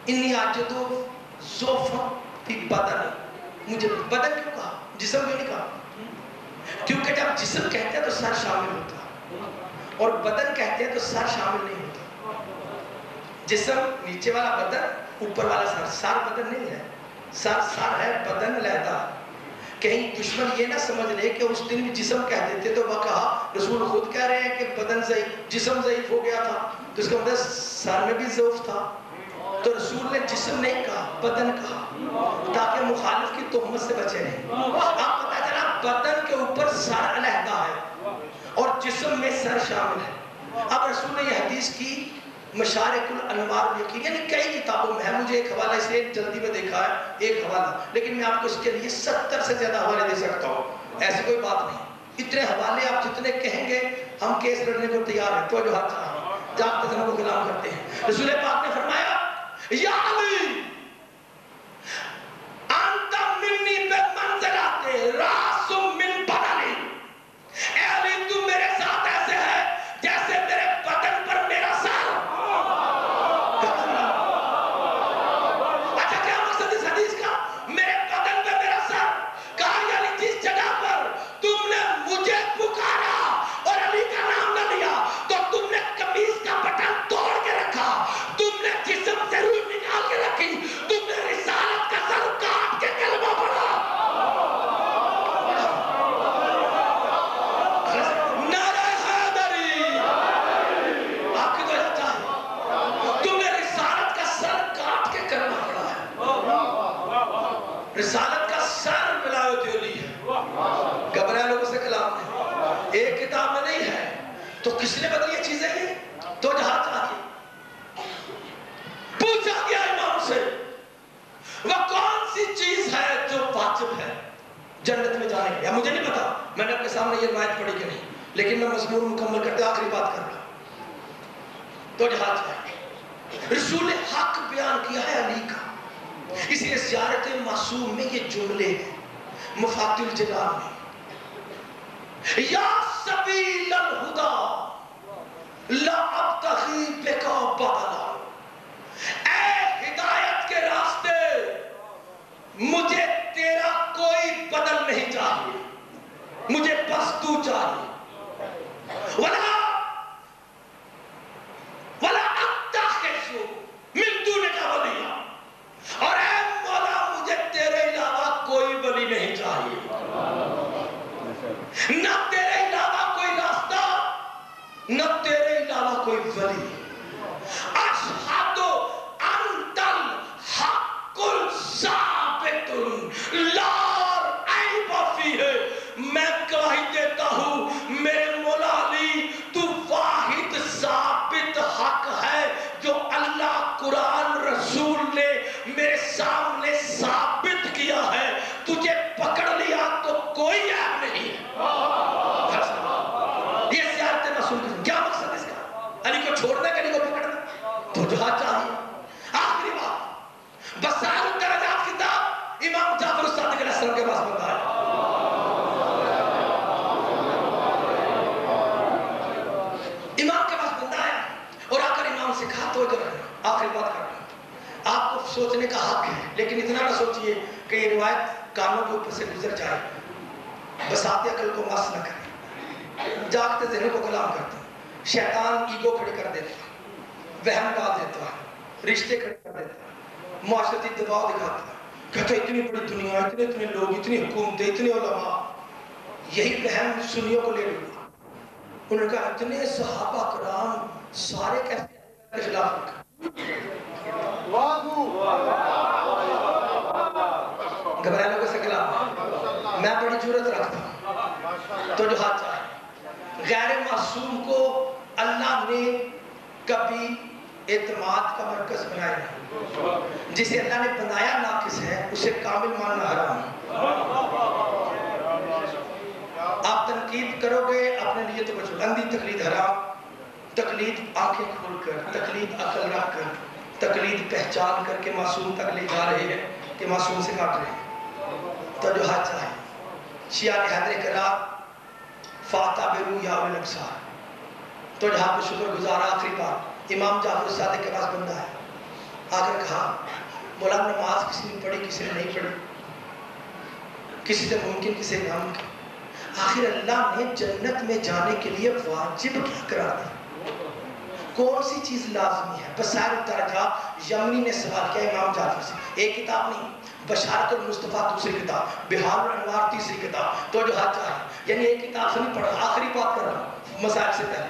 इन्नी आजदो ज़ोफ़ा फी बदन, मुझे बदन क्यों कहा, जिस्म क्यों नहीं कहा? क्योंकि जब जिस्म कहते हैं तो सर शामिल होता है और बदन कहते हैं तो सर शामिल नहीं होता। जिस्म नीचे वाला, बदन ऊपर वाला सर। सर बदन नहीं है, सर सर है, बदन अलहदा। कहीं दुश्मन ये ना समझ ले कि उस दिन भी जिस्म कह देते तो वह कहा रसूल खुद कह रहे हैं कि बदन ज़ईफ़, जिस्म ज़ईफ़ हो गया था, तो इसका मतलब सर में भी ज़ऊफ़ था। तो रसूल ने जिस्म नहीं कहा, बदन कहा, ताकि मुखालिफ की तोहमत से बचे नहीं। अब पता चला बदन के ऊपर सर अलहदा है और जिस्म में सर शामिल है। अब रसूल ने यह हदीस की मशारिकुल अनवार यकीन यानी कई किताबों में है, मुझे एक हवाला इसलिए जल्दी में देखा है एक हवाला, लेकिन मैं आपको इसके लिए 70 से ज्यादा हवाले दे सकता हूँ, ऐसी कोई बात नहीं। इतने हवाले आप जितने कहेंगे हम केस लड़ने को तैयार हैं। तो जो हाथ जागते समय को गुलाम करते हैं। रसूल पाक ने फरमाया या अली अंता मिन्नी पे मंज़िलाते रासुम मिन बदनी, ए अली तू मेरे साथ ऐसे है जैसे मेरे बदन पर मेरा सर। अच्छा क्या मकसद इस हदीस का? मेरे बदन पे मेरा सर कहा, यानी जिस जगह पर तुमने मुझे पुकारा और अली का नाम न लिया तो तुमने कमीज का बटन तोड़ के रखा, तुमने जिस्म से रूह निकाल के रखी, तुमने रिसालत का सर काट के कलमा पढ़ा। नारे हैदरी, आपकी तो अच्छा है, तुमने रिसालत का सर काट के कलमा पढ़ा है। रिसालत का सर विलायत-ए-अली है, घबराए लोगों से कलाम नहीं, एक किताब में नहीं है। तो किसने बदली ये चीजें? ये तो जहां चाहिए पूछा गया इमाम से वह कौन सी चीज है जो वाजिब है जन्नत में जाने के लिए। मुझे नहीं पता, मैंने अपने सामने ये रिवायत पढ़ी कि नहीं, लेकिन मैं मजमून मुकम्मल करते आखिरी बात कर रहा। तो जहां चाहिए रसूल ने हक बयान किया है अली का, इसलिए ज़ियारत मासूम में ये जुमले हैं मुफातिल जलाल में, या सबीलल हुदा ला अब्तगी बिका बदला, ऐ हिदायत के रास्ते मुझे तेरा कोई बदल नहीं चाहिए, मुझे बस तू चाहिए। वला वला अत्तखिज़ु मिन दूनिका वलिया, और ऐ मौला मुझे तेरे अलावा कोई वली नहीं चाहिए, न तेरे अलावा कोई रास्ता, न तेरे अलावा कोई वली। अशहदु अंतल हक़्कुल साबितुन ला रैब फीह, मैं गवाही देता हूँ मेरे मौला अली तू वाहिद साबित हक है जो अल्लाह कुरान रसूल ने मेरे सामने साबित किया है। तुझे पकड़ लिया तो कोई ऐब नहीं है। ये ज़ियारत मासूम की क्या मकसद इसका? अली को छोड़ना कि अली को पकड़ना? तो जो चाहिए। आखिरी बात, बसाइर दरजात किताब इमाम जाफर सादिक अलैहिस्सलाम के पास बंदा है, इमाम के पास बंदा है और आकर इमाम से कहा तो जो आखिरी बात कर रहा हूं, आपको सोचने का हक है, लेकिन इतना ना सोचिए कि ये रिवायत कानों के ऊपर से गुजर जाए, बसाते अकल को मस न करें, जागते ज़हन को कलाम करते हैं। शैतान ईगो खड़ी कर देता है, वहम डाल देता है, रिश्ते खड़े कर देता है, माशरती दबाव दिखाता है, कहता है इतनी बड़ी दुनिया, इतने इतने लोग, इतनी हुकूमतें, इतने उलमा, यही वहम सुन्नियों को ले लिया। उन्होंने कहा इतने सहाबा कराम सारे कैसे के खिलाफ, घबराए लोगों से खिलाफ मैं बड़ी जरूरत रखता हूँ। तो जो हाथ चाहे गैर मासूम को अल्लाह ने कभी एतमाद का मरकज बनाया नहीं, जिसे अल्लाह ने बनाया नाकिस है उसे कामिल मानना हराम है। आप तनकीद करोगे अपने लिए तो कुछ अंधी तकलीद हराम, तकलीद आंखें खोलकर, तकलीद अकल रखकर, तकलीद पहचान करके मासूम तक ले जा रहे हैं कि मासूम से काट रहे हैं। तो जो हाथ चाहे शिया ने हैदर करा फाता बेरू या अब्सार। तो जहाँ पे शुक्र गुजारा आखिरी बार इमाम जाफर सादिक के पास बंदा है, आकर कहा, बोला नमाज किसी ने पढ़ी किसी ने नहीं पढ़ी, किसी से मुमकिन किसी से नामुमकिन, आखिर अल्लाह ने जन्नत में जाने के लिए वाजिब क्या करार दिया? कौन सी चीज लाजमी है? बसार दरजात यमनी ने सवाल किया इमाम जाफर से, एक किताब नहीं, बशारतुल मुस्तफा दूसरी किताब, बिहारुल अनवार तीसरी किताब, तो जो हाथ चाहे, यानी एक किताब से नहीं पढ़ा, आखिरी बात कर रहा हूँ मसाइल से पहले।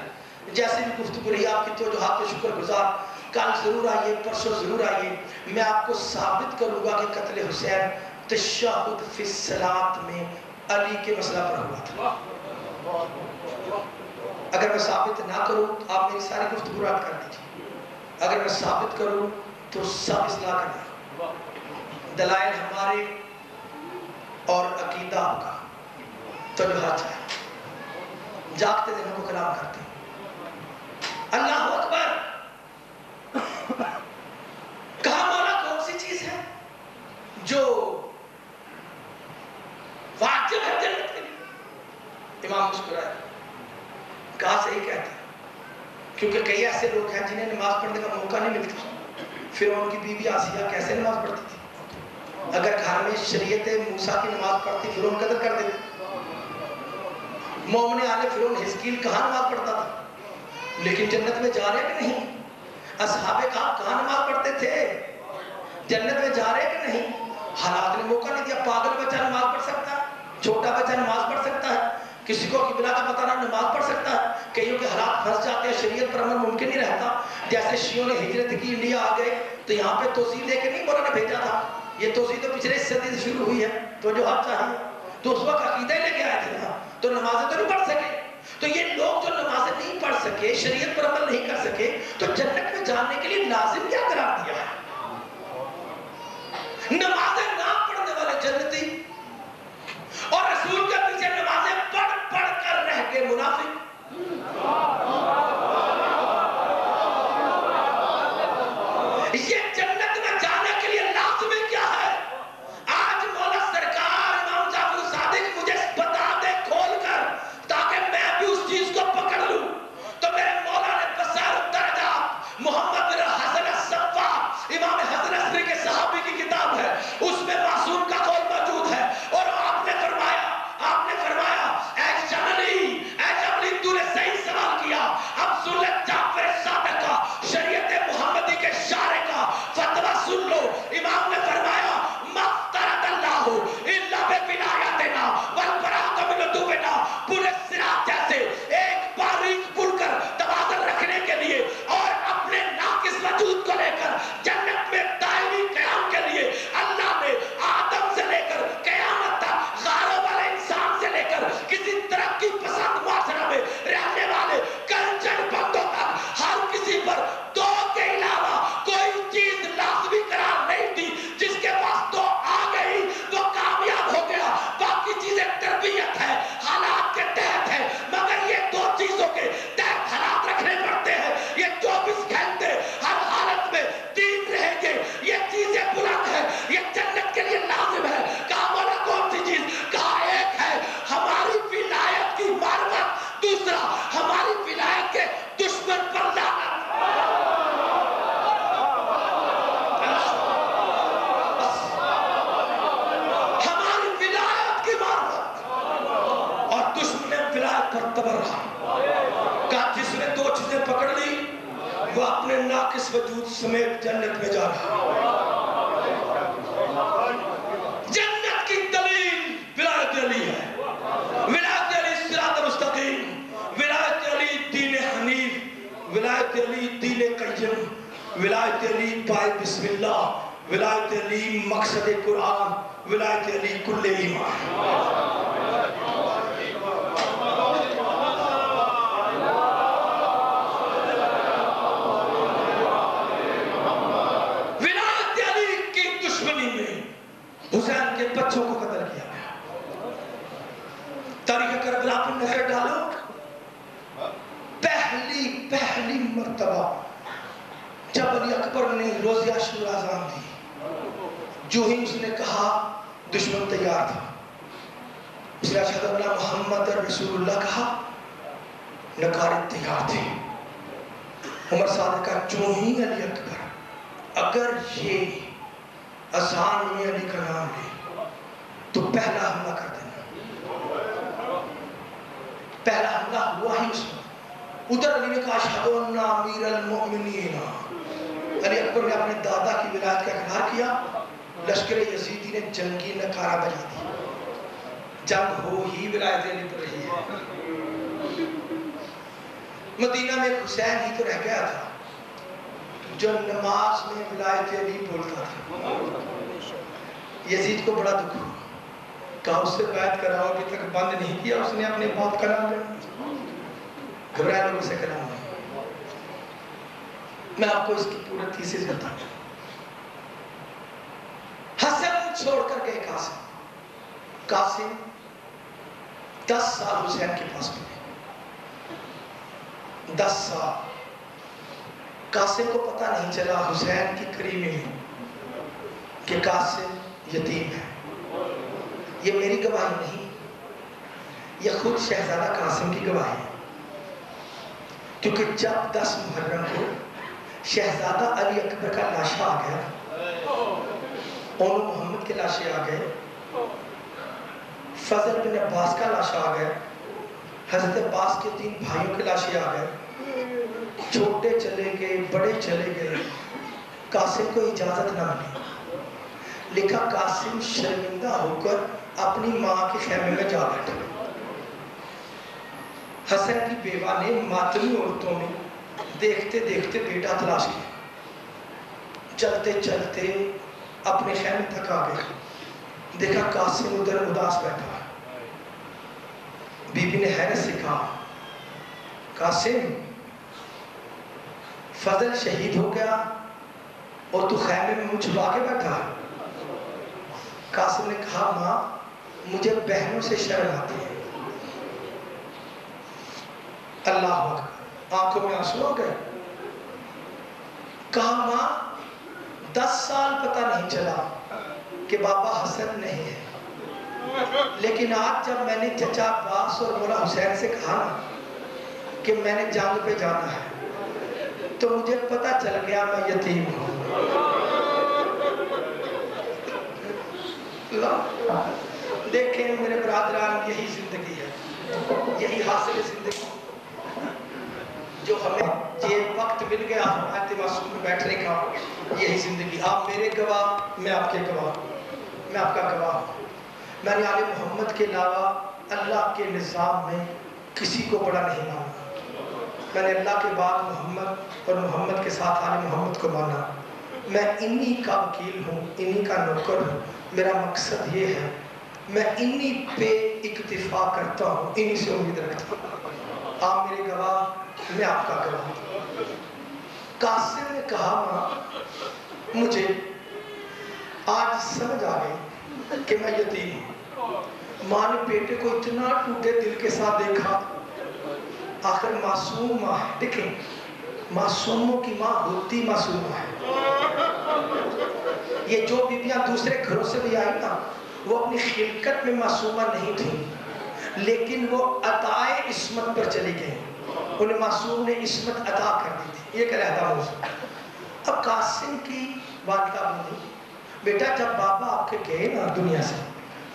जैसे भी गुफ्तगू रही आपकी, तो जो हाथ पे शुक्रगुजार, कल जरूर आइए, परसों जरूर आइए, मैं आपको साबित करूंगा कि कत्ल हुसैन तशहुद फी सलात में अली के मसला पर हुआ था। अगर मैं साबित ना करूं तो आप मेरी सारी गुफ्तगू रद्द कर दीजिए, अगर मैं साबित करूं तो सब इस्लाह करना, दलाइल हमारे और अकीदा आपका, तो जो हाथ है जागते दिनों को कलाम करते हैं। अल्लाह अकबर। कहा मौला कौन सी चीज है जो वाजिब है जन्नत के लिए? इमाम मुस्कुराए, कहा सही कहता है, क्योंकि कई ऐसे लोग हैं जिन्हें नमाज पढ़ने का मौका नहीं मिलता। फिर उनकी बीवी आसिया कैसे नमाज पढ़ती थी? अगर घर में शरीयत मूसा की नमाज पढ़ती फिर कदर कर देते। मोमने आले फिर हिजकील कहाँ नमाज पढ़ता था, लेकिन जन्नत में जा रहे कि नहीं? असहाबे कहाँ नमाज पढ़ते थे? जन्नत में जा रहे कि नहीं? हालात ने मौका नहीं दिया। पागल बच्चा नमाज पढ़ सकता है, छोटा बच्चा नमाज पढ़ सकता है, किसी को किबला का पता ना नमाज पढ़ सकता है। कईयों के हालात फंस जाते हैं, शरीयत पर अमल मुमकिन नहीं रहता। जैसे शियों ने हिजरत की, इंडिया आ गए, तो यहाँ पे तोसीह लेके नहीं मौलाना भेजा था, ये तोसीह तो पिछले सदी से शुरू हुई है। तो जो हाथ चाहिए तो उस वक्त अकीदा ही लेके आए थे ना, तो नमाजें तो नहीं पढ़ सके। तो ये लोग जो नमाजें नहीं पढ़ सके, शरीयत पर अमल नहीं कर सके, तो जन्नत में जाने के लिए लाजिम क्या करार दिया है? नमाजें ना पढ़ने वाले जन्नती और रसूल के पीछे नमाजें पढ़ पढ़ कर रह गए मुनाफिक। ये जन्नत में जाने के लिए लाज़िम क्या है? आज मौला सरकार इमाम जाफर सादिक मुझे बता दे खोल कर, ताकि मैं भी उस चीज को पकड़ लूं। तो मेरे मौला ने बसार दरजात मोहम्मद बिन हसन अस्सफ़ा, इमाम हसन अस्री के सहाबी की किताब है, उसमें मासूम का कौल मौजूद है। और आपने फरमाया ऐ जबली तूने सही सवाल किया। अब सुन ले जाफर सादिक का, शरीयत मोहम्मदी के शारे का फतवा सुन लो। इमाम ने फरमाया मफ्तरदल्लाहु इल्ला बिविलायतिना वल बराअतु मिन दुबिना, पूरे सिरात जैसे एक बारीक पुल कर तवाज़ुन रखने के लिए और अपने नाकिस वजूद को लेकर जन्नत में दायमी क़याम के लिए अल्लाह ने आदम से लेकर क़यामत तक गारों वाले इंसान से लेकर किसी तरक्की पसंद माशरा में रहने वाले कंजर बंदों तक हर किसी पर दो के अलावा कोई चीज लाज़मी करार नहीं दी। जिसके पास दो आ गई वो कामयाब हो गया, बाकी चीजें तरबियत है, हालात के तहत है, मगर ये दो चीजों के तहत हालात रखने पड़ते हैं। ये 24 घंटे हर हालत में दीन रहेंगे, ये चीजें बुलंद है, ये जन्नत के लिए लाजिम है। कहा बोला कौन सी चीज? कहा एक है हमारी विलायत की मार्फत, दूसरा हमारी विलायत के दुश्मन पर लानत। हमारी विलायत की मार्फत और दुश्मन विलायत पर तबर्रा। कहा जिसने दो चीजें पकड़ ली वो अपने नाकिस वजूद समेत जन्नत में जा रहा है। जन्नत की दलील विलायत अली है। विलायत अली सिरात मुस्तकीम, विलायत अली दीन हनीफ, विलायत अली दीन क़य्यम, विलायत अली पाए बिस्मिल्लाह, विलायत अली मकसद कुरान, विलायत अली कुल्ले ईमान। हुसैन के बच्चों को कत्ल किया गया। तारीख़ करबला पर नजर डालो, पहली मर्तबा जब अली अकबर ने रोज़े आशूरा अज़ान दी, जो ही उसने कहा दुश्मन तैयार था। उसने अशहदु अन्ना मुहम्मद रसूलुल्लाह कहा, नकारे तैयार थे। उमर सादिक का जो ही अली अकबर अगर ये अजान में अली का नाम ले तो पहला हमला कर देना। पहला हमला हुआ ही उसमें। उधर अली ने कहा अशहदु अन्ना अमीरुल मोमिनीन, अली अकबर ने अपने दादा की विलायत का इकरार किया। लश्कर यजीदी ने जंगी नकारा बजा दी। जंग हो ही विलायत अली पर रही है। मदीना में हुसैन ही तो रह गया था जो नमाज में विलायत अली बोलता था। यजीद को बड़ा दुख हुआ, कहा उससे बैत कराओ, अभी तक बंद नहीं किया उसने अपने बाप का नाम लेना। घबराए लोगों से कलाम नहीं। मैं आपको इसकी पूरा थीसिस बताऊं। हसन छोड़कर गए कासिम। कासिम 10 साल हुसैन के पास मिले। 10 साल कासिम को पता नहीं चला हुसैन की करीमी में कि कासिम यतीम है। ये मेरी गवाही नहीं, यह खुद शहजादा कासिम की गवाही है। क्योंकि जब 10 मुहर्रम को शहजादा अली अकबर का लाशा आ गया, ओनो मोहम्मद के लाशे आ गए, फजल बिन अब्बास का लाशा आ गया, हजरत अब्बास के 3 भाइयों के लाशे आ गए, छोटे चले गए, बड़े चले गए, कासिम को इजाजत ना मिली। लिखा कासिम शर्मिंदा होकर अपनी माँ के खेमे में जा बैठा। हसन की बेवा ने मातमी औरतों में देखते देखते बेटा तलाश किया। चलते चलते अपने खेमे तक आ गए, देखा कासिम उधर उदास बैठा है। बीबी ने हैरत से कहा, कासिम फजल शहीद हो गया और तू खैमे में मुझ छुपा के बैठा है। कासिम ने कहा, माँ मुझे बहनों से शर्म आती है। अल्लाह अकबर, आंखों में आंसू आ गए। कहा, माँ 10 साल पता नहीं चला कि बाबा हसन नहीं है, लेकिन आज जब मैंने चचा अब्बास और मौला हुसैन से कहा ना कि मैंने जंग पे जाना है, तो मुझे पता चल गया मैं यतीम हूँ। देखें मेरे बरादरान, यही जिंदगी है, यही हासिल जिंदगी जो हमें ये वक्त मिल गया हमारे मासूम में बैठने का, यही जिंदगी। आप मेरे गवाह, मैं आपके गवाह, मैं आपका गवाह। मैंने आले मोहम्मद के अलावा अल्लाह के निज़ाम में किसी को बड़ा नहीं माना। मैंने अल्लाह के बाद मोहम्मद और मोहम्मद के साथ आले मोहम्मद को माना। मैं इन्हीं का वकील हूँ, इन्हीं का नौकर हूँ। मेरा मकसद ये है, मैं इन्हीं पे इक्तिफा करता हूँ, इन्हीं से उम्मीद रखता हूँ। आप मेरे गवाह, मैं आपका गवाह। कासिम ने कहा, माँ मुझे आज समझ आ गई कि मैं यतीम हूँ। माँ ने बेटे को इतना टूटे दिल के साथ देखा। आखिर मासूम माँ है। देखें, मासूमों की माँ होती मासूम है। ये जो बीबियां दूसरे घरों से भी आई ना, वो अपनी खिलकत में मासूमा नहीं थी, लेकिन वो अताए इस्मत पर चली गई। उन्हें मासूम ने इस्मत अता कर दी थी। ये कहता मौजूद। अब कासिम की वालिदा बोली, बेटा जब बाबा आपके गए ना दुनिया से,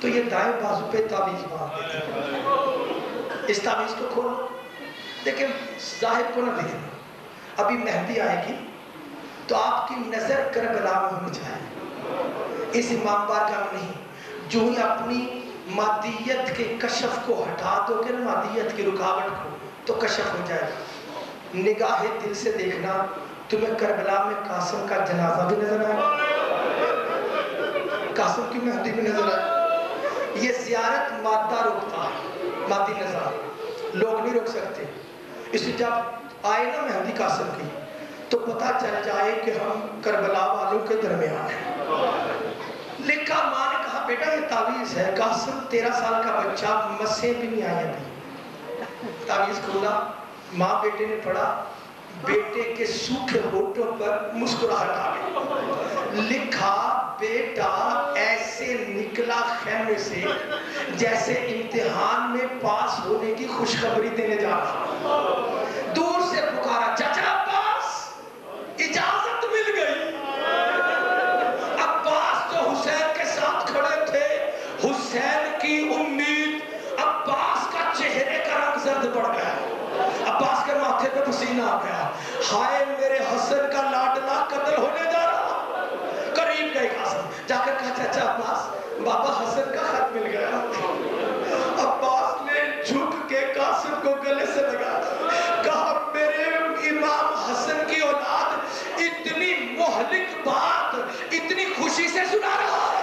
तो ये दाएं बाजू पे ताबीज बांध देते। इस ताबीज को खोलो, देखिए जाहिर को ना देखना। अभी मेहंदी आएगी तो आपकी नजर करबला में होनी चाहिए, इस इमाम बारगाह में नहीं। जो ही अपनी मादियत के कशफ को हटा दोगे ना, मादियत की रुकावट को, तो कशफ हो जाएगा। निगाहे दिल से देखना, तुम्हें करबला में कासिम का जनाजा भी नजर आए, कासिम की मेहंदी भी नजर आए। ये ज़ियारत मादा रोकता है, मादी नजर लोग नहीं रोक सकते। इसलिए जब आए ना मेहंदी कासिम की, तो पता चल जाए कि हम करबला वालों के दरमियान हैं। लिखा, माँ ने कहा, बेटा ये तावीज़ है। कासिम 13 साल का बच्चा, मस्से भी नहीं आए अभी। तावीज़ खोला, माँ बेटे ने पढ़ा। बेटे के सूखे होठों पर मुस्कुराहट आ गई। लिखा, बेटा ऐसे निकला खेमे से जैसे इम्तिहान में पास होने की खुशखबरी देने जा रहा। दूर से पुकारा, चाचा अब्बास, इजाजत मिल गई। हाय मेरे हसन का लाडला कत्ल होने जा रहा। करीब गए कासिम, जाकर कहा चाचा अब्बास, बाबा हसन का खत मिल गया। अब्बास ने झुक के कासिम को गले से लगाया, कहा मेरे इमाम हसन की औलाद इतनी मोहलिक बात इतनी खुशी से सुना रहा है।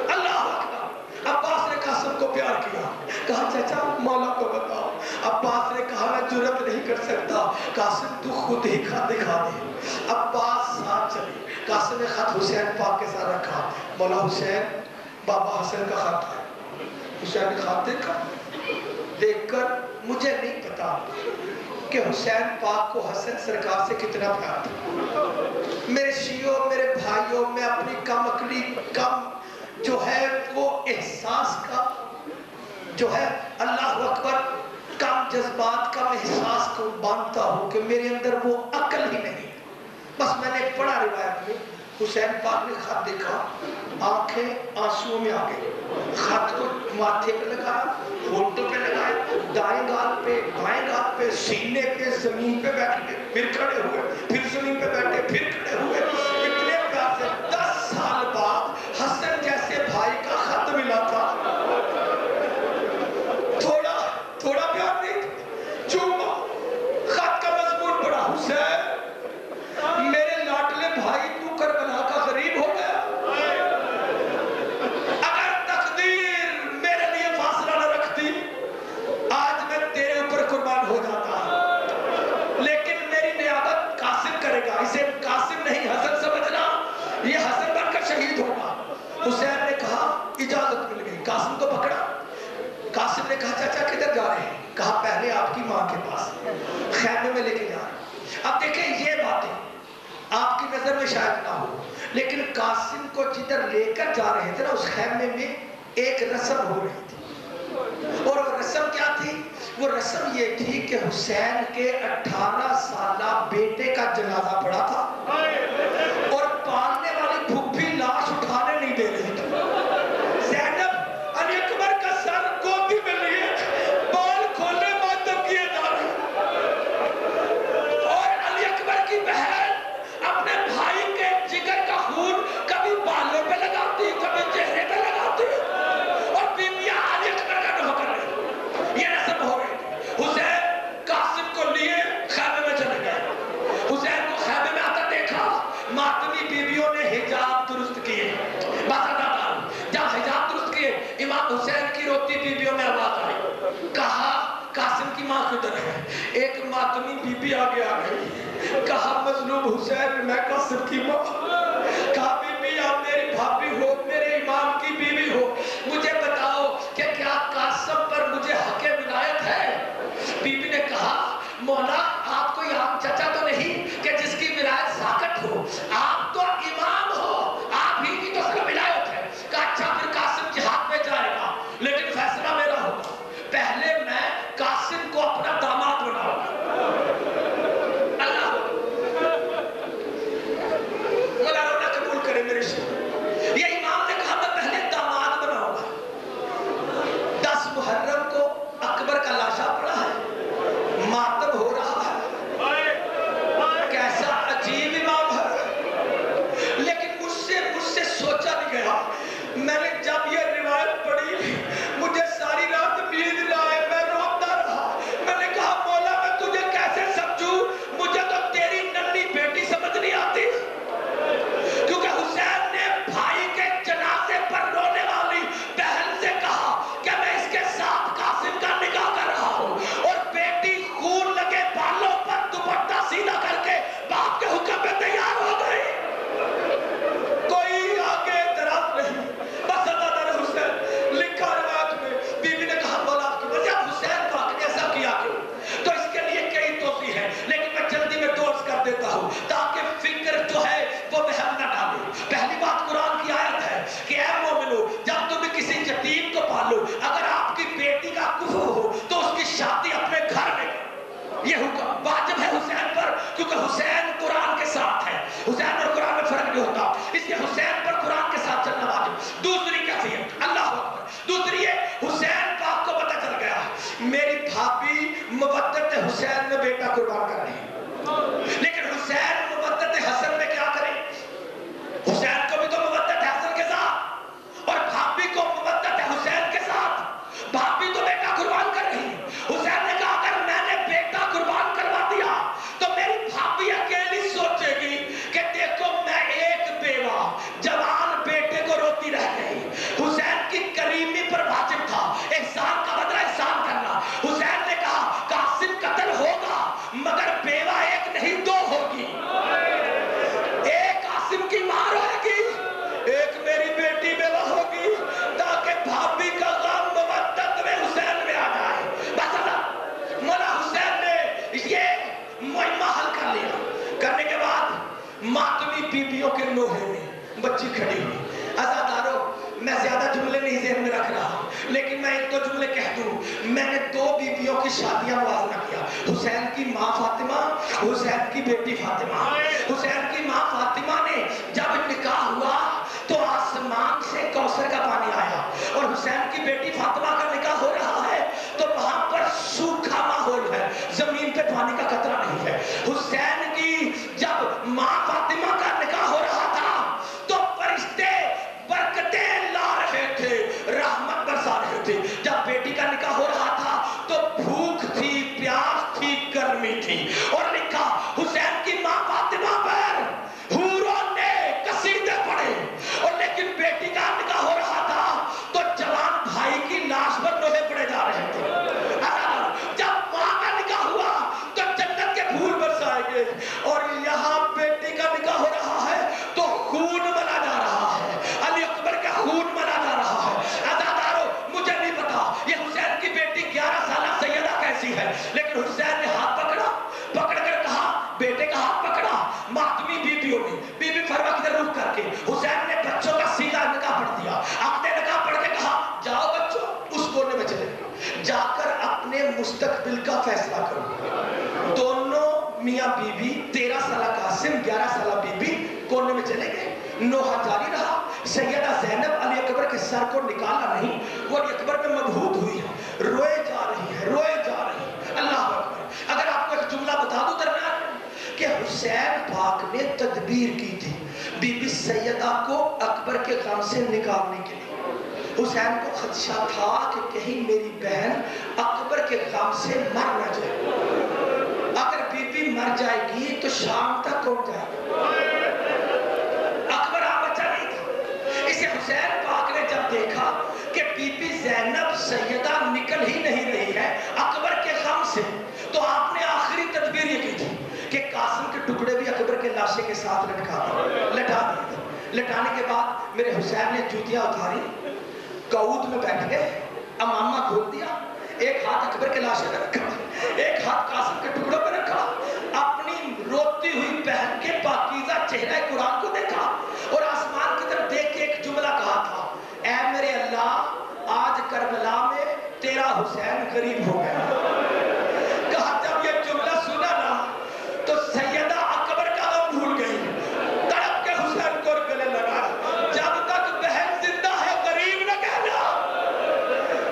अल्लाह अकबर। अब्बास ने कासिम को प्यार किया, कहा चाचा मौला को बताओ। अब्बास ने कहा मैं जुर्रत नहीं कर सकता, कासिम तू खुद ही खत दिखा दे। अब्बास साथ चले, कासिम ने खत हुसैन पाक के साथ रखा। मौला हुसैन बाबा हसन का खत है। हुसैन ने खत देखा, देखकर मुझे नहीं पता कि हुसैन पाक को हसन सरकार से कितना प्यार था। मेरे शियों मेरे भाइयों में अपनी कम अकली कम जो है वो एहसास का जो है अल्लाह अकबर कम जज्बात कम एहसास को मानता हूँ कि मेरे अंदर वो अकल ही नहीं। बस मैंने पढ़ा रिवायत में, हुसैन पाक ने खत देखा, आंखें आंसुओं में आ गई। खत को माथे पे लगाया, होंठों पे लगाया, दाएं गाल पे बाएं गाल पे सीने पे जमीन पे बैठ गए, फिर खड़े हुए, फिर जमीन पे बैठे, फिर खड़े हुए। इतने प्यार से 10 साल बाद हसन जैसे भाई का खत मिला था। थोड़ा थोड़ा प्यार नहीं, चूमा। खत का मजमून पढ़ा, हुसैन मेरे लाडले भाई तू करबला का गरीब हो गया। अगर तकदीर मेरे लिए फासला न रखती आज मैं तेरे ऊपर कुर्बान हो जाता, लेकिन मेरी नियाबत कासिम करेगा। इसे कासिम नहीं हसन समझना, ये हसन बनकर शहीद होगा। हुसैन ने कहा इजाजत मिल गई, कासिम को पकड़ा। कासिम ने कहा चाचा किधर जा रहे हैं? कहा पहले आपकी माँ के पास, खैमे में लेके जा रहे। अब देखें ये बातें आपकी नजर में शायद ना हो, लेकिन कासिम को जिधर लेकर जा रहे थे ना उस खैमे में एक रस्म हो रही थी। और वो रस्म क्या थी? वो रस्म ये थी कि हुसैन के 18 साला बेटे का जनाजा पड़ा था और पालने वाली फुफ्फी लाश उठाने नहीं दे रही थी। ज़ैनब अली अकबर का सर गोदी में लिए बाल खोले मातम किए जा रहे, और अली अकबर की बहन अपने भाई के जिगर का खून कभी बालों पे लगाती, कभी चेहरे पे लगाती, और बीबियां अली अकबर का नौकर रही। ये रस्म हो रही थी। हुसैन कासिम को लिए खैमे में चले गए। हुसैन को खैमे में आता देखा, मातमी बीबियों ने हिजाब दुरुस्त किए। जब हिजाब दुरुस्त किए, इमाम हुसैन की रोती बीबियों में आवाज आई, कहा कासिम की माँ किधर है? एक मातमी बीबी आगे आ गई, कहा मजलूम हुसैन मैं कासिम की माँ। कहा बीबी आप मेरी भाभी हो, मेरे इमाम की बीवी हो, मुझे बताओ कि क्या कासिम पर मुझे हक़े विलायत है? बीबी ने कहा मौला आप कोई आम चचा तो नहीं कि जिसकी विलायत साकत हो, आप तो इमाम हो, आप ही की तो सिर्फ विलायत है। कहा अच्छा फिर कासिम जिहाद में जाएगा, लेकिन फैसला मेरा होगा, पहले मैं कासिम को अपना दामाद बनाऊंगा। अल्लाह मौला रोना कबूल करे मेरे शेख। ये इमाम ने कहा मैं पहले दामाद बनाऊंगा। 10 मुहर्रम को अकबर का लाशा पड़ा है, मातम हो रहा है, कैसा अजीब इमाम है। लेकिन मुझसे सोचा नहीं गया। मैंने जब ये रिवायत पढ़ी मुझे सारी रात नींद न आए, मैं रोता रहा। मैंने कहा मौला मैं तुझे कैसे समझूं, मुझे तो तेरी नन्ही बेटी समझ नहीं आती। क्योंकि हुसैन ने भाई के जनाजे पर रोने वाली बहन से कहा कि मैं इसके साथ कासिम का निकाह कर रहा हूं, और बेटी खून लगे बालों पर दुपट्टा सीधा करके बाप के हुक्म पे तैयार हो गई। कोई आगे तरफ नहीं, बस अल्लाह हुसैन लिखा रिवायत में। बीबी ने कहा बोला आपकी वजह हुसैन पाक ने ऐसा किया क्यों? तो इसके लिए कई तोसी है, लेकिन मैं जल्दी में दोस्त कर देता हूं ताकि फिक्र जो है वो बहम न डाले। पहली बात कुरान की आयत है कि ऐ मोमिनो जब तुम किसी यतीम को पालो, अगर आपकी बेटी का कुफर हो तो उसकी शादी अपने घर में, ये हुक्म वाजिब है हुसैन पर, क्योंकि हुसैन कुरान के साथ है। हुसैन और कुरान में फर्क नहीं होता, इसलिए हुसैन पर कुरान के साथ चलना वाजिब। दूसरी कैफियत अल्लाह अकबर, दूसरी है हुसैन पाक को पता चल गया मेरी भाभी मुवद्दत हुसैन में बेटा कुर्बान कर रही है। मातमी बीबियों के नोहे में बच्ची खड़ी हुई। अज़ादारों, मैं ज्यादा जुमले नहीं ज़हन में रख रहा, लेकिन मैं एक दो जुमले कह दूं। मैंने 2 बीबियों की शादियां मुआवजा किया, हुसैन की माँ फातिमा, हुसैन की बेटी फातिमा। हुसैन की माँ फातिमा ने जब निकाह हुआ तो आसमान से कौसर का पानी आया, और हुसैन की बेटी फातिमा का निकाह हो रहा है तो वहां पर सूखा माहौल है, जमीन पे पानी का कतरा नहीं है। हुसैन की जब माँ फातिमा का निकाह हो रहा था तो फरिश्ते बरकतें ला रहे थे, रहमत बरसा रहे थे। जब बेटी का निकाह हो रहा था तो भूख थी, प्यास थी, गर्मी थी, और लिखा हुसैन की माँ फातिमा पर हूरों ने कसीदे पढ़े। और लेकिन बेटी का निकाह हो रहा था तो जवान भाई की लाश पर लोहे पड़े जा रहे थे। जब माँ का निकाह हुआ तो जन्नत के फूल बरसाए गए, और यहाँ बेटी का निकाह हो रहा है तो खून बना जा रहा है, अली अकबर का खून बना जा रहा है। अज़ादारों, मुझे नहीं पता ये हुसैन की बेटी 11 साल सैयदा कैसी है, लेकिन हुसैन ने हाथ पकड़ा, पकड़कर कहा, बेटे का हाथ पकड़ा, मातमी बीबियों ने, बीबी फरवा की तरफ रुख करके हुसैन ने बच्चों का सीधा निकाह पढ़ दिया। अपने निकाह पढ़ के कहा, जाओ बच्चों उस कोने में चले, जाकर अपने मुस्तकबिल का फैसला करो। दोनों मियाँ बीबी, 13 साल कासिम, 11 साल बीबी कोने में चले गए। नोहा जारी रहा। सैयदा ज़ैनब अली अकबर के सर को निकाला नहीं, वो अली अकबर में मबहूत हुई है, रोए जा रही है, रोए जा रही है। अल्लाह अकबर। अगर आपको एक जुमला बता दूं दरमियान कि हुसैन पाक ने तदबीर की थी बीबी सैयदा को अकबर के गम से निकालने के लिए। हुसैन को खदशा था कि कहीं मेरी बहन अकबर के गम से मर न जाए। अगर बीबी मर जाएगी तो शाम तक कौन जाएगा? अकबर आ बच्चा नहीं था। इसे हुसैन पाक ने जब देखा कि बीबी ज़ैनब सैयदा निकल ही नहीं रही है अकबर के गम से, तो आपने आखिरी तदबीर ये की थी कि कासिम के टुकड़े भी अकबर के लाशे के साथ लटा दिए। लटाने के बाद मेरे हुसैन ने जूतियां उतारी, कऊद में बैठ गए, अमामा खोल दिया, एक हाथ अकबर के लाशे में रखा, एक हाथ कासिम के टुकड़ों पर रखा, अपनी रोती हुई बहन के पाकीज़ा चेहरा कुरान को देखा, और आसमान की तरफ देख के एक जुमला कहा था, ऐ मेरे अल्लाह, आज करबला में तेरा हुसैन गरीब हो गया। कहा जब ये जुमला सुना ना तो सैयदा अकबर का गम भूल गई, तड़प के हुसैन को गले लगा, जब तक बहन जिंदा है गरीब न कहना,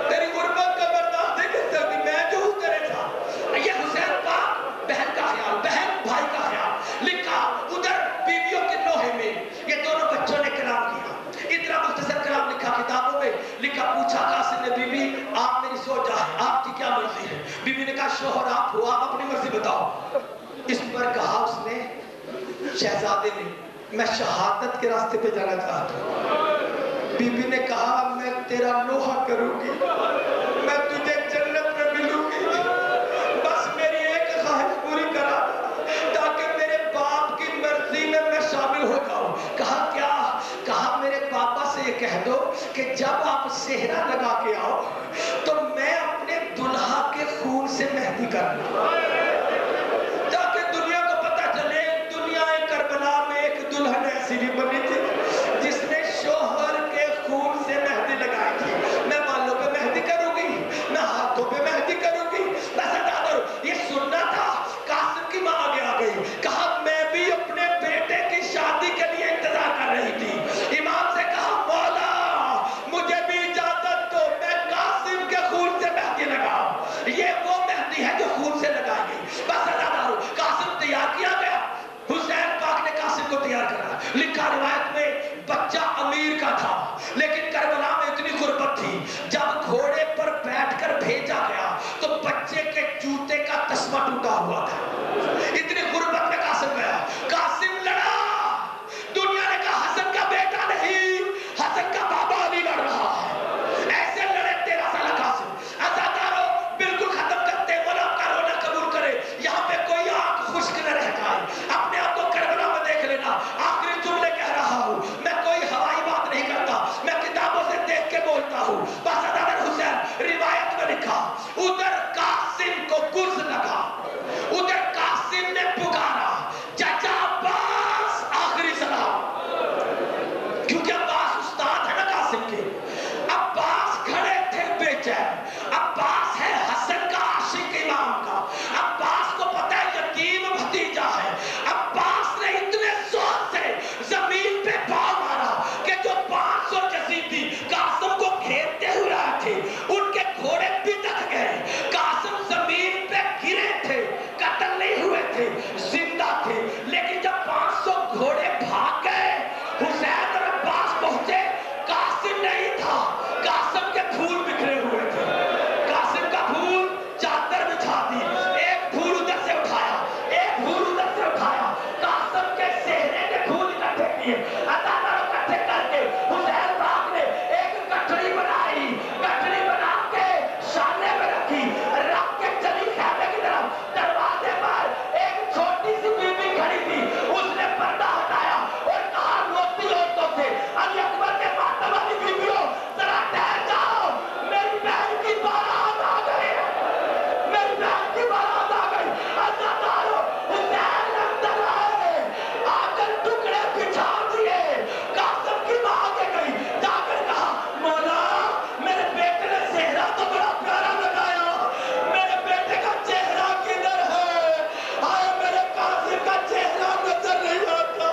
तेरी गुर्बत का बर्दाश्त नहीं कर सकती, मैं जो हूं तेरे साथ। ये हुसैन पाक बहन का ख्याल, बहन भाई का ख्याल। लिखा उधर बीवियों के लोहे में ये दोनों बच्चों ने कलाम किया, इतना मुख्तसर कलाम लिखा किताबों में लिखा। पूछा कासिम ने, बीबी आप मेरी सोचा है, आपकी क्या मर्जी है? बीबी ने कहा शोहर आप हो, आप अपनी मर्जी बताओ। इस पर कहा उसने, शहजादे ने, मैं शहादत के रास्ते पे जाना चाहता हूँ। बीबी ने कहा मैं तेरा लोहा करूंगी, मैं तुझे जन्नत में मिलूंगी, बस मेरी एक ख्वाहिश पूरी करा ताकि मेरे बाप की मर्जी में मैं शामिल हो जाऊं। कहा क्या? कहा मेरे पापा से ये कह दो कि जब आप सेहरा लगा के आओ तो मैं अपने दुल्हा के खून से मेहंदी करना, ताकि दुनिया को पता चले दुनिया करबला में एक दुल्हन ऐसी भी बनी थी जिसने शोहर के खून से मेहंदी लगाई थी। मैं बालों पे मेहंदी करूंगी, मैं हाथों पे मेहंदी करूंगी। ये सुनना था। कासिम की मां आगे आ गई, कहा मैं भी अपने बेटे की शादी के लिए इंतजार कर रही थी। इमाम से कहा मौला मुझे भी इजाजत दो, मैं कासिम के खून से मेहंदी लगाऊं। ये वो मेहंदी है जो खून से लगाई गई। बस कासिम तैयार किया गया, हुसैन पाक ने कासिम को तैयार करा। लिखा रिवायत में बच्चा अमीर का था, लेकिन करबला में इतनी गुर्बत थी, जब घोड़े पर बैठकर भेजा गया तो बच्चे के जूते का तस्मा टूटा हुआ था। इतनी गुर्बत में कासिम गया। कासिम लड़ा, दुनिया ने कहा हसन का बेटा नहीं, हसन का बाबा अली लड़ रहा है। ऐसे लड़े 13 साल कासिम। अज़ादारों बिल्कुल खत्म करते, मौला का रोना कबूल करे, यहाँ पे कोई आंख खुश्क न रह जाए। अपने आप को करबला में देख लेना। आखिरी जुमले कह रहा हूँ, मैं कोई हवाई बात नहीं करता, मैं किताबों से देख के बोलता हूँ। बस हुसैन रिवायत में लिखा, उधर कासिम को गुर्ज लगा, उधर कासिम ने पुकारा, नहीं है। अदादारों इकट्ठे करके हुसैन पाक ने एक गठरी बनाई, गठरी बना के सामने में रखी, रख के चली खैमे की तरफ। दरवाजे पर एक छोटी सी बीबी खड़ी थी, उसने पर्दा हटाया और कहा रोती औरतों से, अली अकबर के मातम वाली बीबियों जरा ठहर जाओ, मेरी बहन की बारात आ गई है, मेरी बहन की बारात आ गई। अदादारों हुसैन अंदर आए, आकर टुकड़े बिछा दिए। कासिम की मां आगे गई, जाकर कहा मौला मेरे बेटे ने चेहरा तो बड़ा प्यारा लगाया, मेरे बेटे का चेहरा किधर है? हाय मेरे कासिम का चेहरा नजर नहीं आता।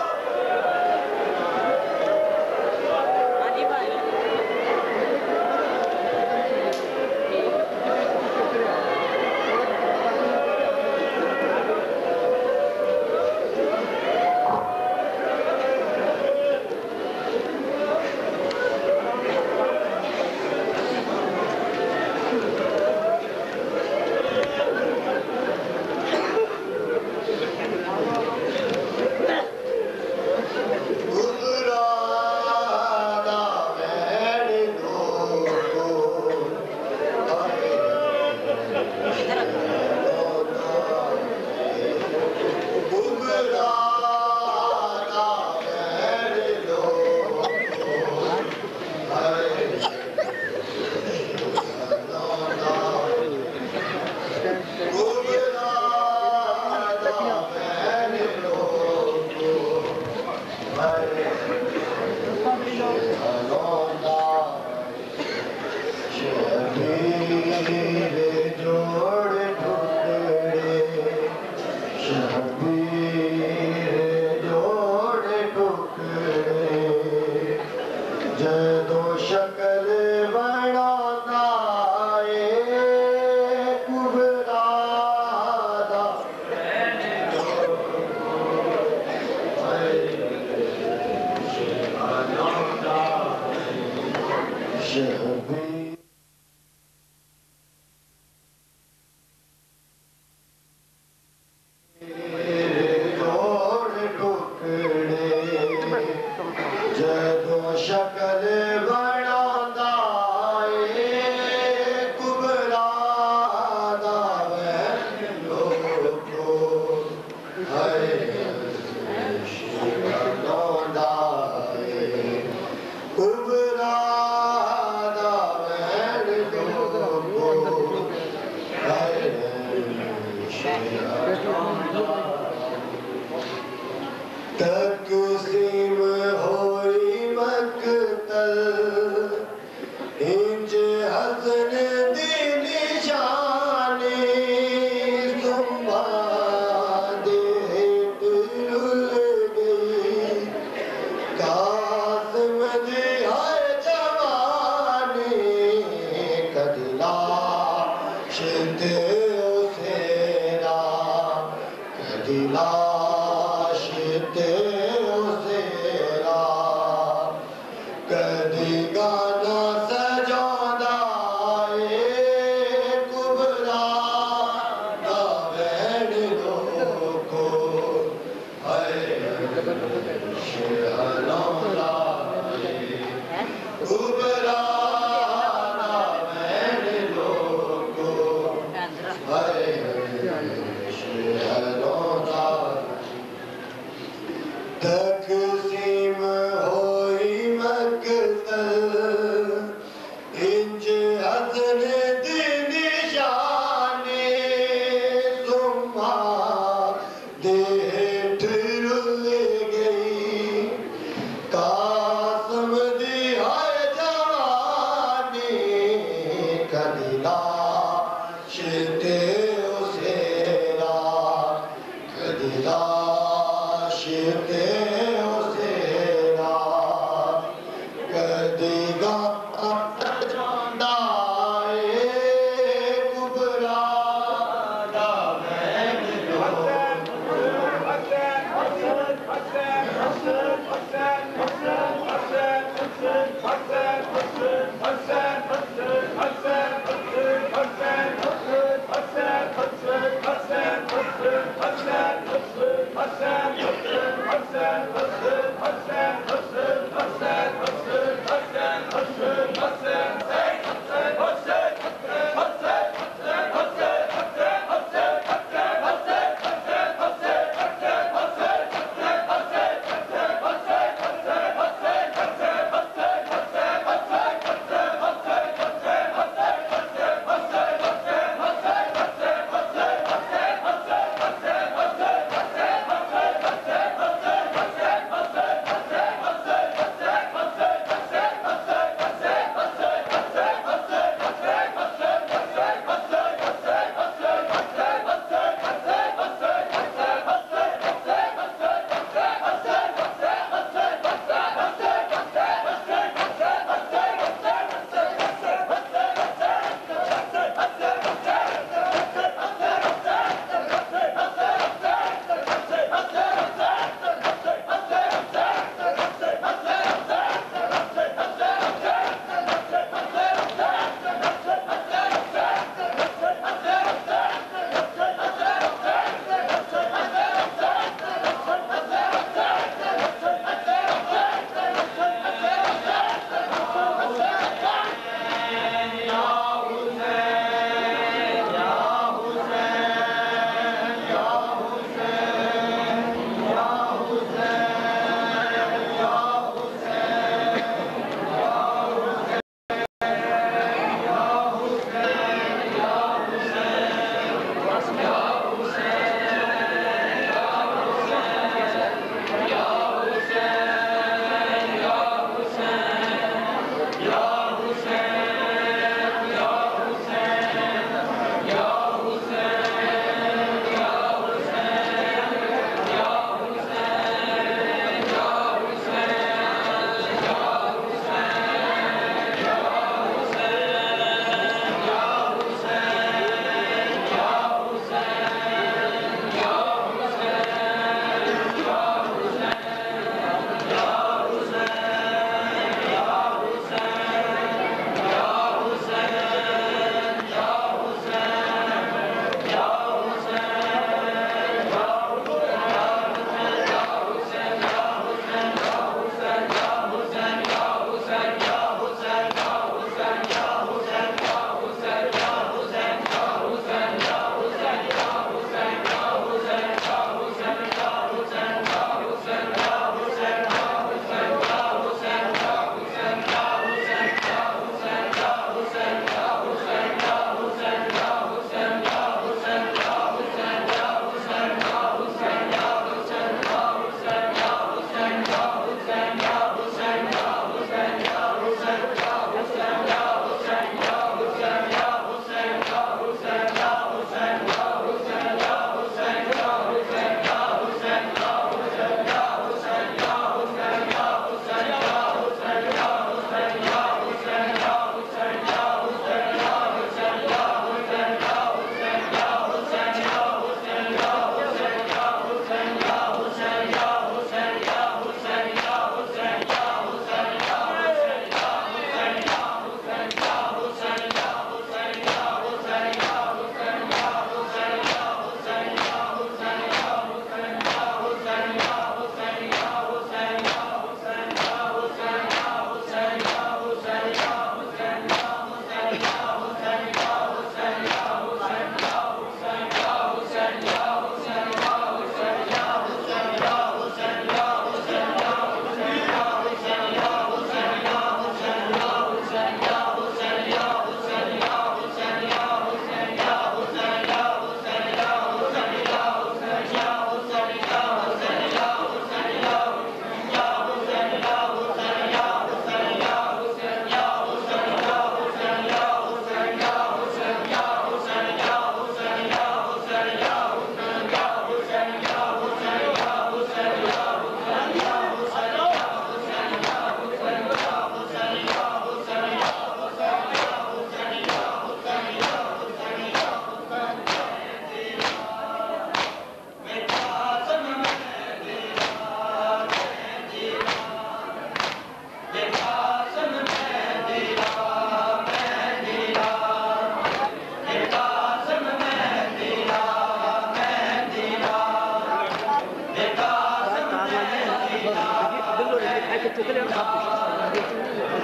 चितले हम सब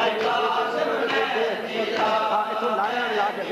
इतो लाया ला के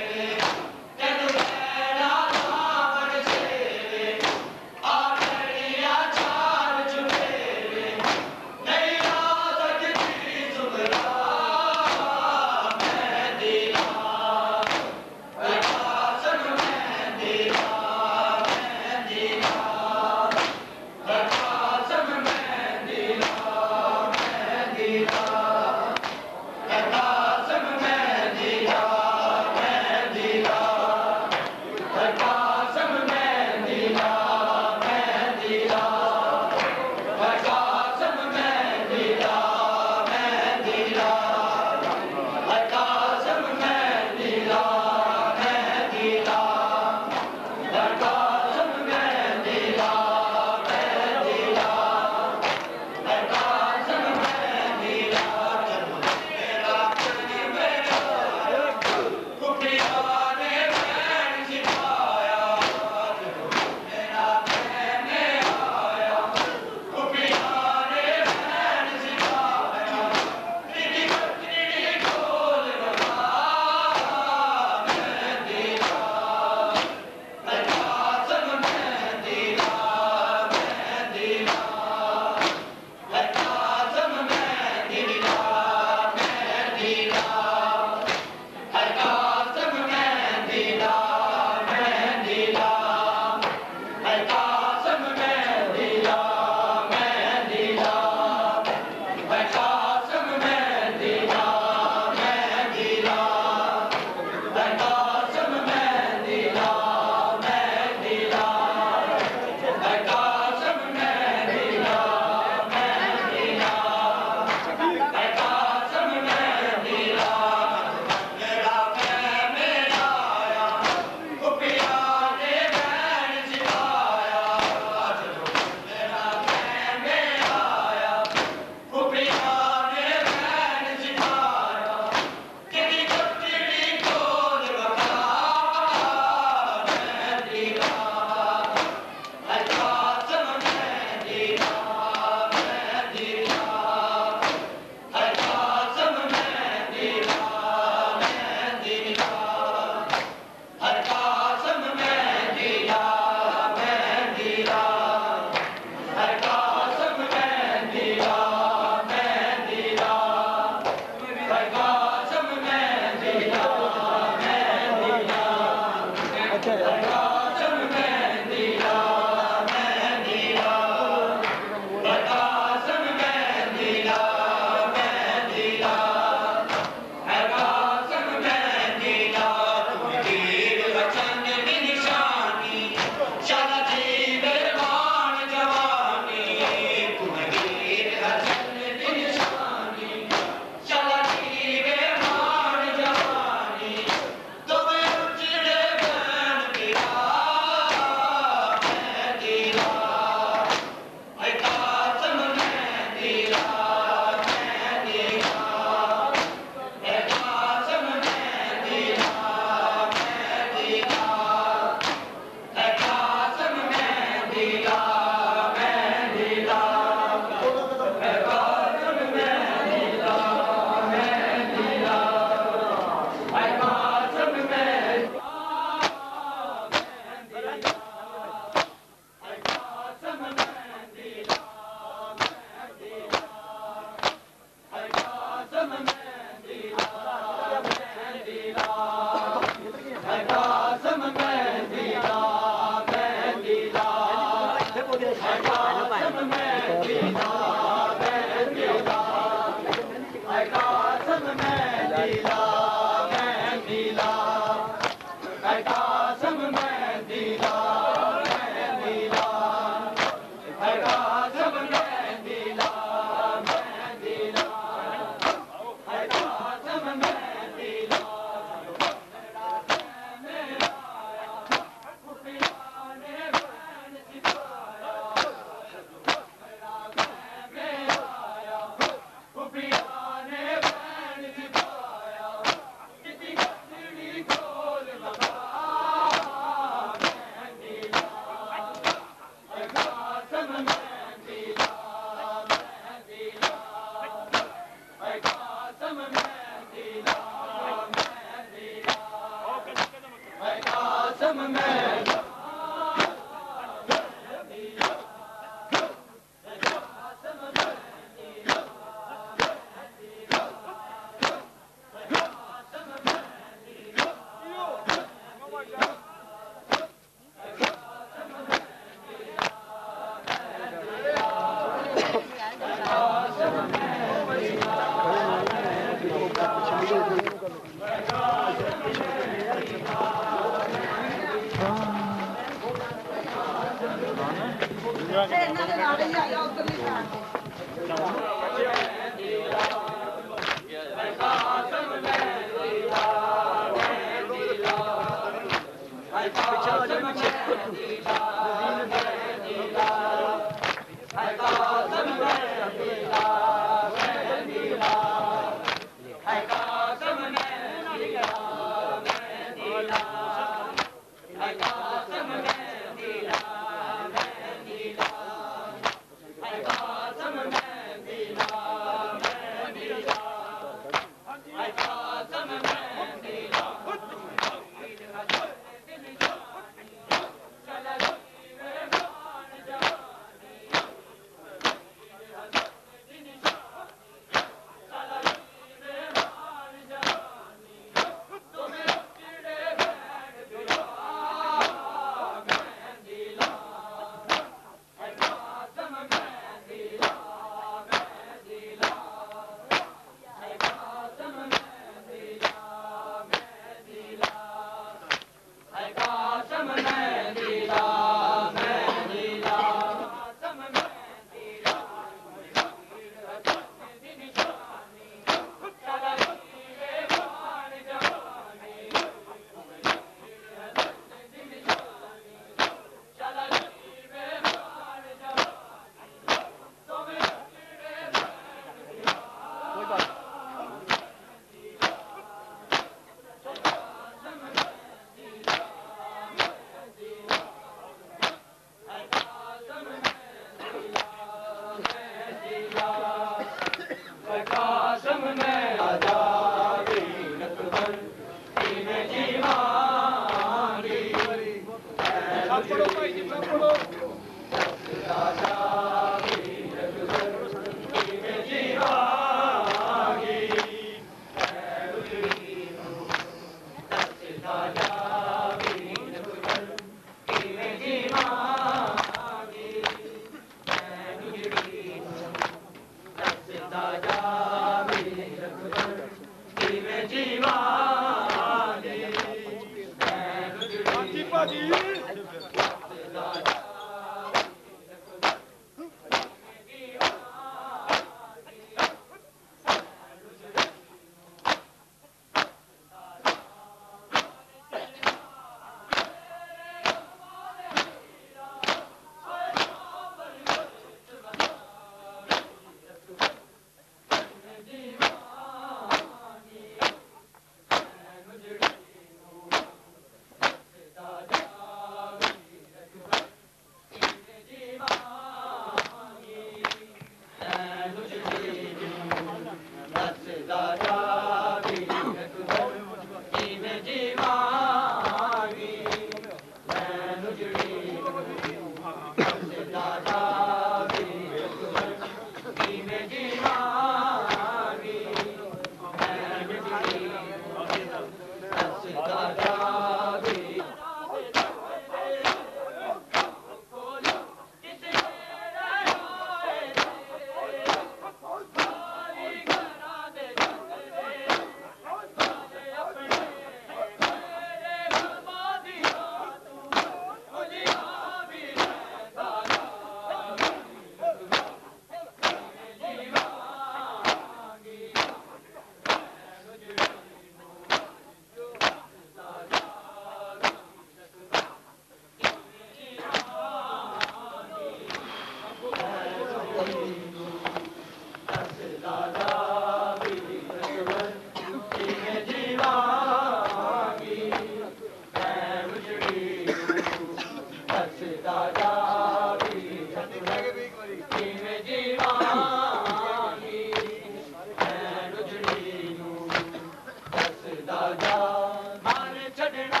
छड़ना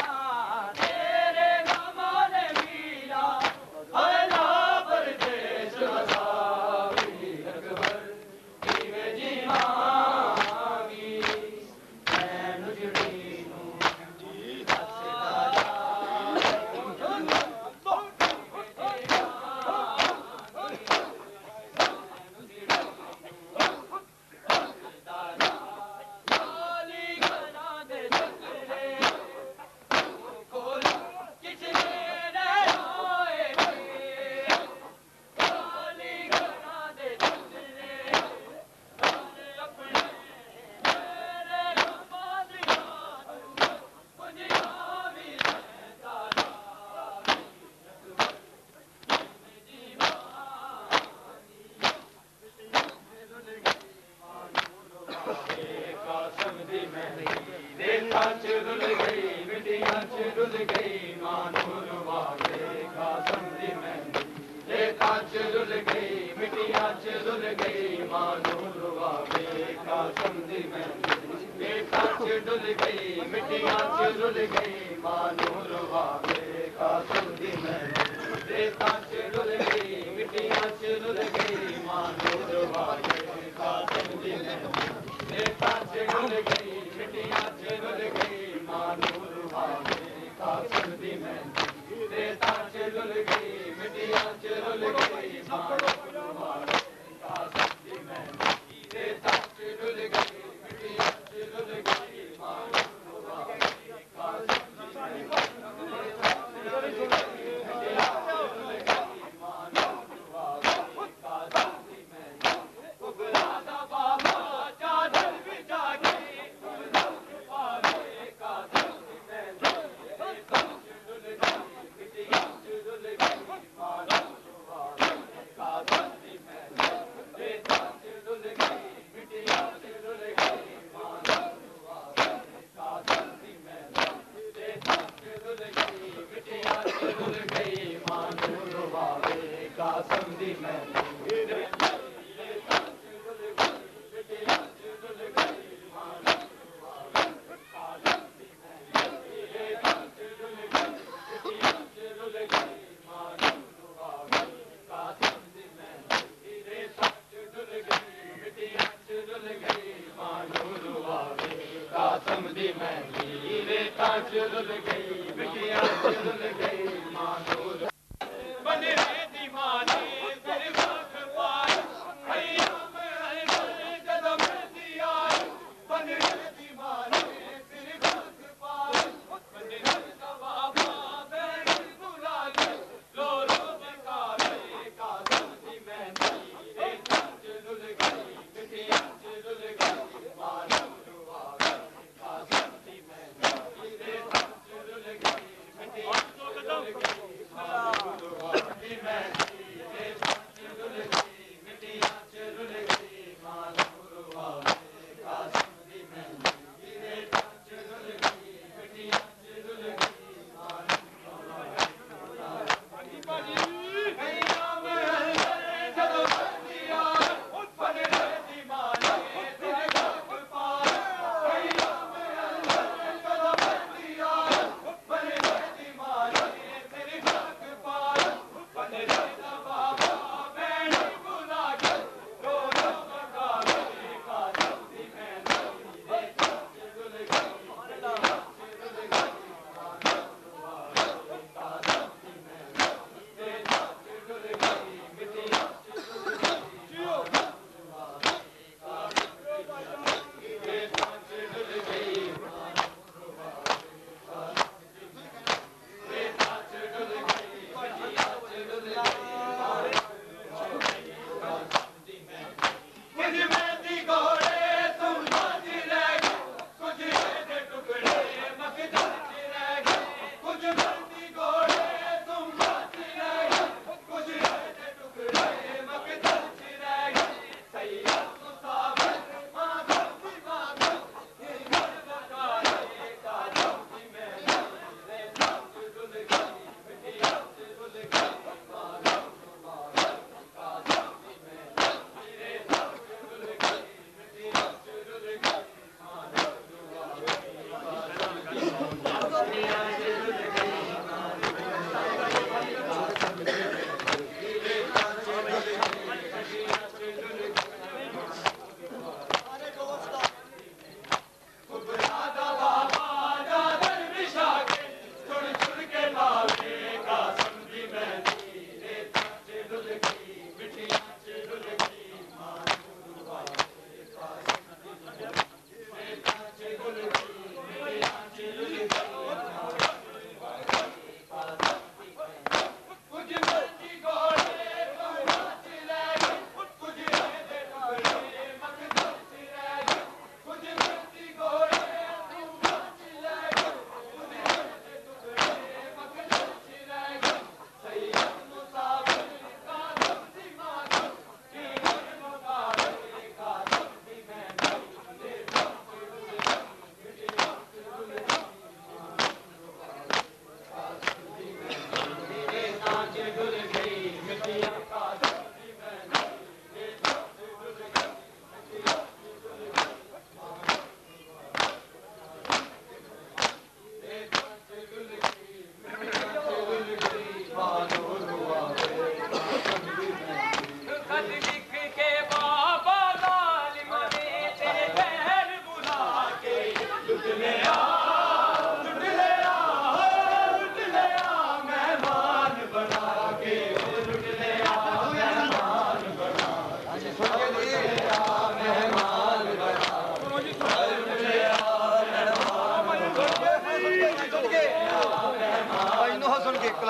तेरे नामा ने मीला अला परदेश असावी अकबर किवे जीवांगी मैं नुजड़ी नू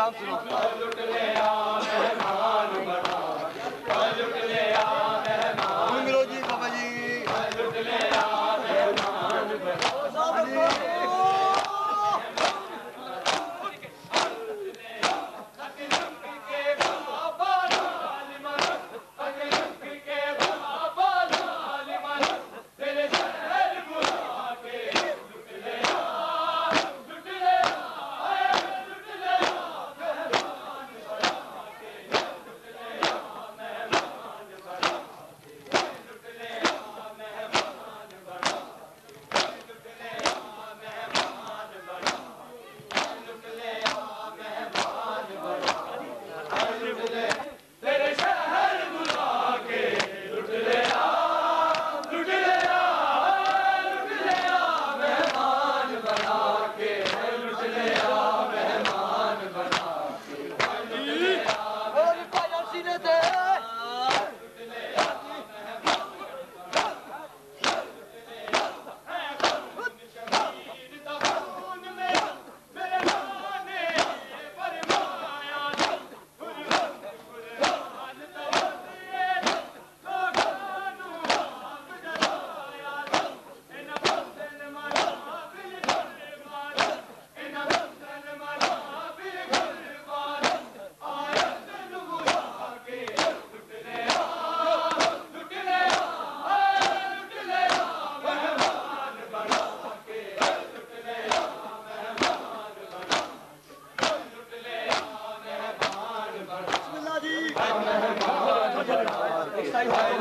कलाम सुनो। लुट लिया मेहमान बना, लुट लिया मेहमान, मिलो जी बाबा जी, लुट लिया मेहमान बना।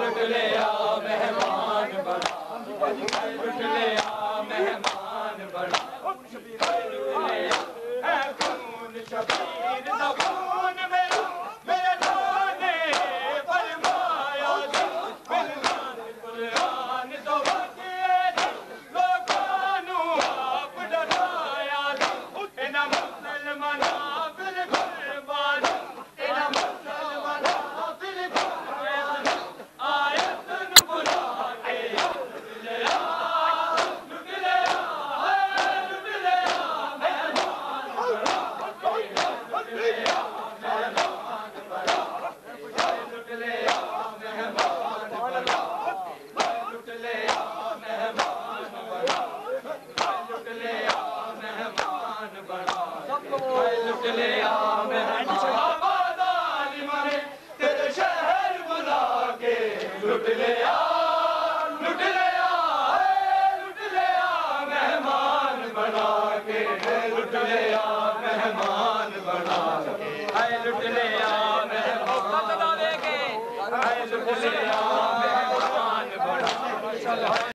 लुट लिया मेहमान बना, लुट लिया मेहमान बना, लुट लिया है खून शबीर दा खून मेरा, मेरे थाने फरमाया था, मिलना कुरान तो बतिए लोकां नू आप डराया था, इन्हां मुसलमानां फिर कुर्बान, इन्हां मुसलमानां फिर कुर्बान, आयत नू बुला के लुट लिया, लुट लिया, लुट लिया मेहमान बना, लुट लिया मेहमान बना, लुट लिया मेहमान बना, लुट लिया मेहमान बना, लुट लिया मेहमान बना, लुट लिया मेहमान आबादालिमां ने तेरे शहर बुला के लुट लिया, लुट लिया, लुट लिया मेहमान बना के, लुट लिया मेहमान बना के, लुट लिया मेहमान, लुट लिया